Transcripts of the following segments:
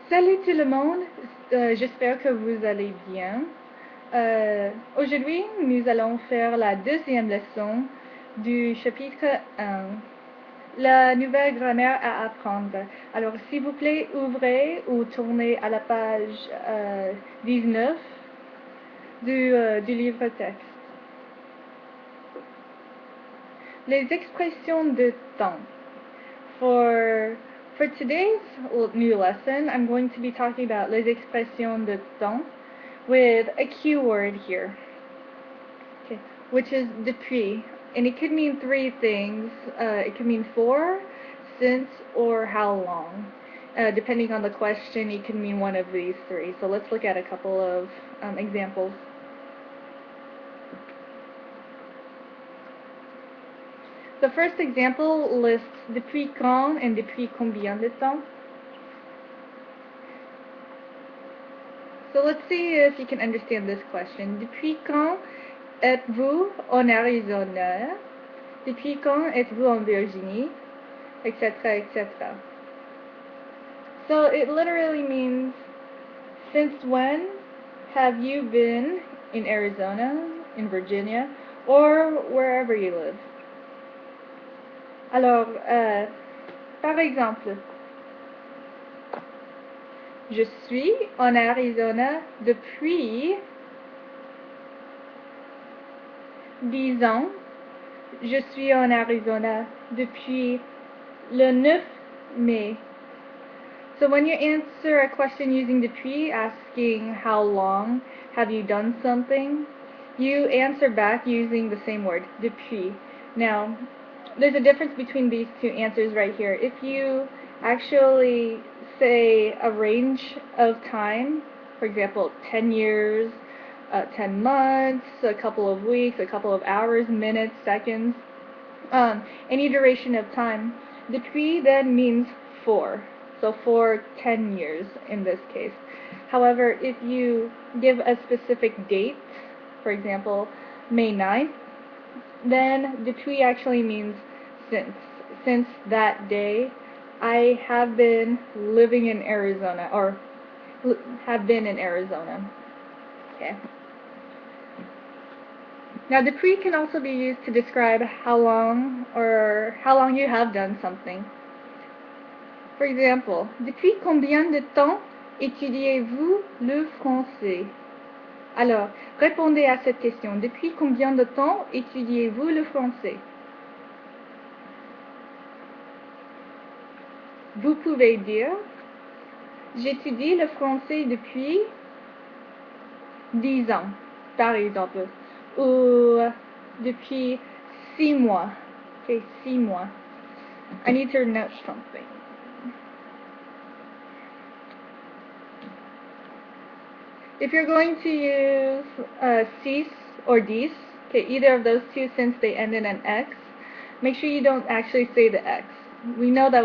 Salut tout le monde, j'espère que vous allez bien. Aujourd'hui, nous allons faire la deuxième leçon du chapitre 1, la nouvelle grammaire à apprendre. Alors, s'il vous plaît, ouvrez ou tournez à la page 19 du livre texte. Les expressions de temps. For today's new lesson, I'm going to be talking about les expressions de temps with a keyword here, okay, which is depuis. And it could mean three things. It could mean for, since, or how long. Depending on the question, it could mean one of these three. So let's look at a couple of examples. The first example lists depuis quand and depuis combien de temps. So let's see if you can understand this question. Depuis quand êtes-vous en Arizona? Depuis quand êtes-vous en Virginie? Etc., etc. So it literally means, since when have you been in Arizona, in Virginia, or wherever you live? Alors, par exemple, je suis en Arizona depuis 10 ans. Je suis en Arizona depuis le 9 mai. So when you answer a question using depuis, asking how long have you done something, you answer back using the same word, depuis. Now, there's a difference between these two answers right here. If you actually say a range of time, for example, 10 years, 10 months, a couple of weeks, a couple of hours, minutes, seconds, any duration of time, depuis then means for. So for 10 years in this case. However, if you give a specific date, for example, May 9th, then depuis actually means since. Since that day, I have been living in Arizona, or have been in Arizona. Okay. Now, depuis can also be used to describe how long you have done something. For example, depuis combien de temps étudiez-vous le français? Alors, répondez à cette question. Depuis combien de temps étudiez-vous le français? Vous pouvez dire, j'étudie le français depuis 10 ans, par exemple, ou depuis 6 mois. Okay, 6 mois. I need to note something. If you're going to use cis or dis, okay, either of those two, since they end in an x, make sure you don't actually say the x. We know that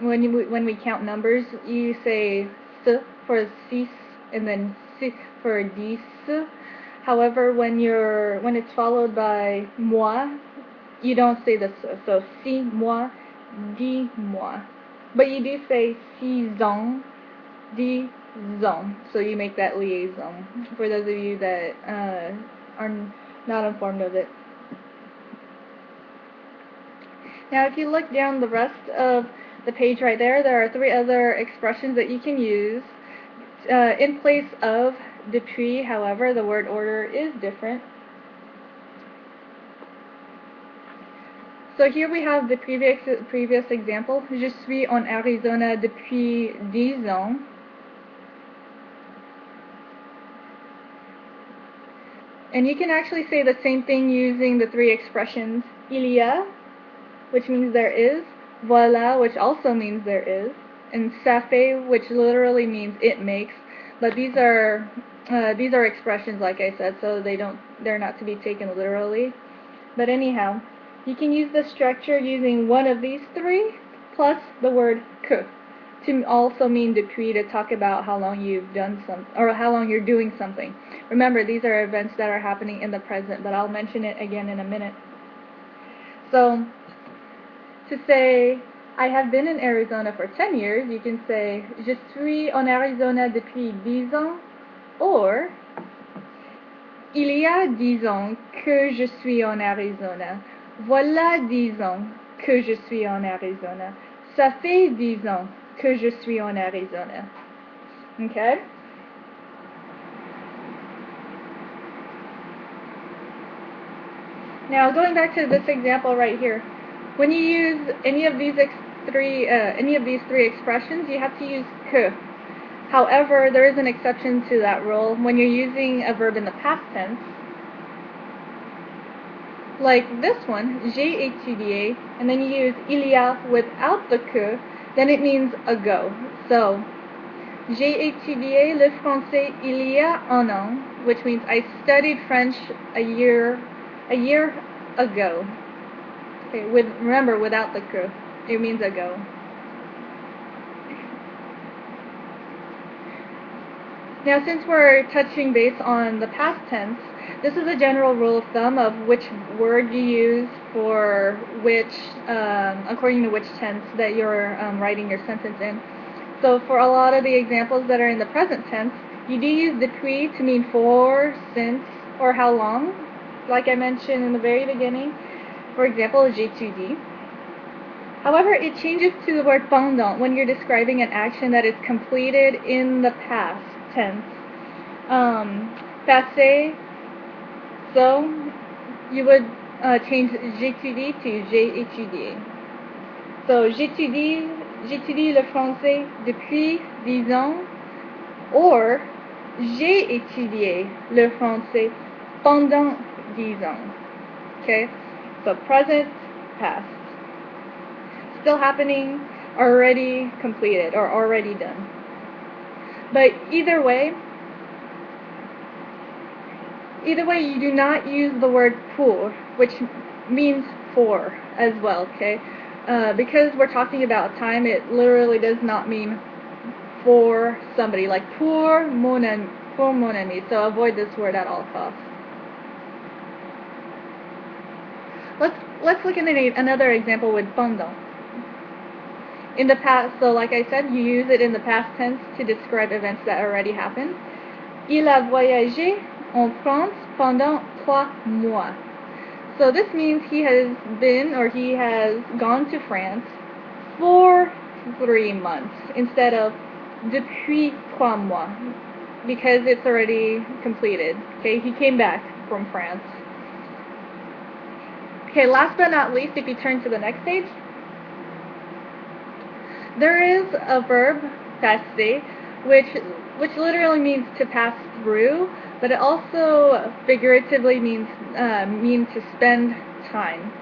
when we count numbers, you say s for cis and then si for dis. However, when it's followed by moi, you don't say the s. So si moi, dis moi. But you do say 6 ans, 10 ans. So you make that liaison for those of you that are not informed of it. Now, if you look down the rest of the page right there, there are 3 other expressions that you can use in place of depuis. However, the word order is different. So here we have the previous example. Je suis en Arizona depuis 10 ans. And you can actually say the same thing using the 3 expressions. Il y a, which means there is, voilà, which also means there is, and ça fait, which literally means it makes. But these are expressions, like I said, so they're not to be taken literally. But anyhow, you can use the structure using one of these 3 plus the word que to also mean depuis, to talk about how long you've done something, or how long you're doing something. Remember, these are events that are happening in the present, but I'll mention it again in a minute. So, to say I have been in Arizona for 10 years, you can say je suis en Arizona depuis 10 ans, or il y a 10 ans que je suis en Arizona. Voilà 10 ans que je suis en Arizona. Ça fait 10 ans que je suis en Arizona. Okay? Now, going back to this example right here, when you use any of these three expressions, you have to use que. However, there is an exception to that rule. When you're using a verb in the past tense, like this one, j'ai étudié, and then you use il y a without the que, then it means ago. So, j'ai étudié le français il y a un an, which means I studied French a year ago. Okay, remember, without the que, it means ago. Now, since we're touching base on the past tense, this is a general rule of thumb of which word you use for which, according to which tense that you're writing your sentence in. So for a lot of the examples that are in the present tense, you do use depuis to mean for, since, or how long, like I mentioned in the very beginning. For example, j'étudie. However, it changes to the word pendant when you're describing an action that is completed in the past tense. Passé, so you would change j'étudie to j'ai étudié. So j'étudie le français depuis 10 ans, or j'ai étudié le français pendant 10 ans. Okay? So present, past. Still happening, already completed, or already done. But either way, you do not use the word pour, which means for as well, okay? Because we're talking about time, it literally does not mean for somebody, like pour mon ami, so avoid this word at all costs. Let's look at another example with pendant. In the past, so like I said, you use it in the past tense to describe events that already happened. Il a voyagé en France pendant 3 mois. So this means he has been, or he has gone to France for 3 months instead of depuis 3 mois, because it's already completed. Okay, he came back from France. Okay, last but not least, if you turn to the next page, there is a verb, passer, which literally means to pass through, but it also figuratively means to spend time.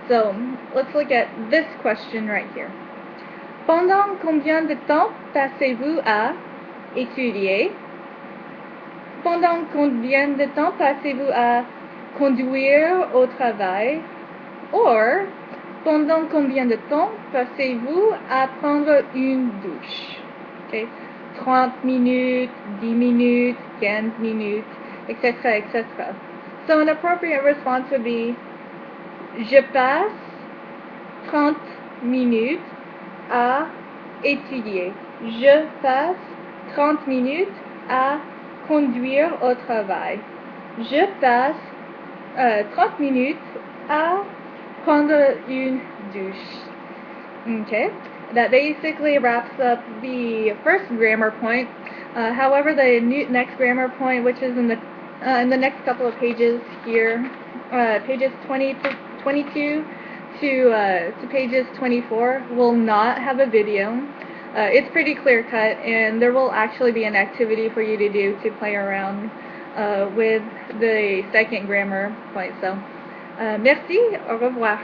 So let's look at this question right here. Pendant combien de temps passez-vous à étudier? Pendant combien de temps passez-vous à conduire au travail? Or, pendant combien de temps passez-vous à prendre une douche? Okay. 30 minutes, 10 minutes, 15 minutes, etc., etc. So an appropriate response would be je passe 30 minutes à étudier. Je passe 30 minutes à conduire au travail. Je passe 30 minutes à prendre une douche. Okay, that basically wraps up the first grammar point. However, the next grammar point, which is in the next couple of pages here, pages 22 to pages 24, will not have a video. It's pretty clear cut, and there will actually be an activity for you to do to play around with the second grammar point. So, merci, au revoir.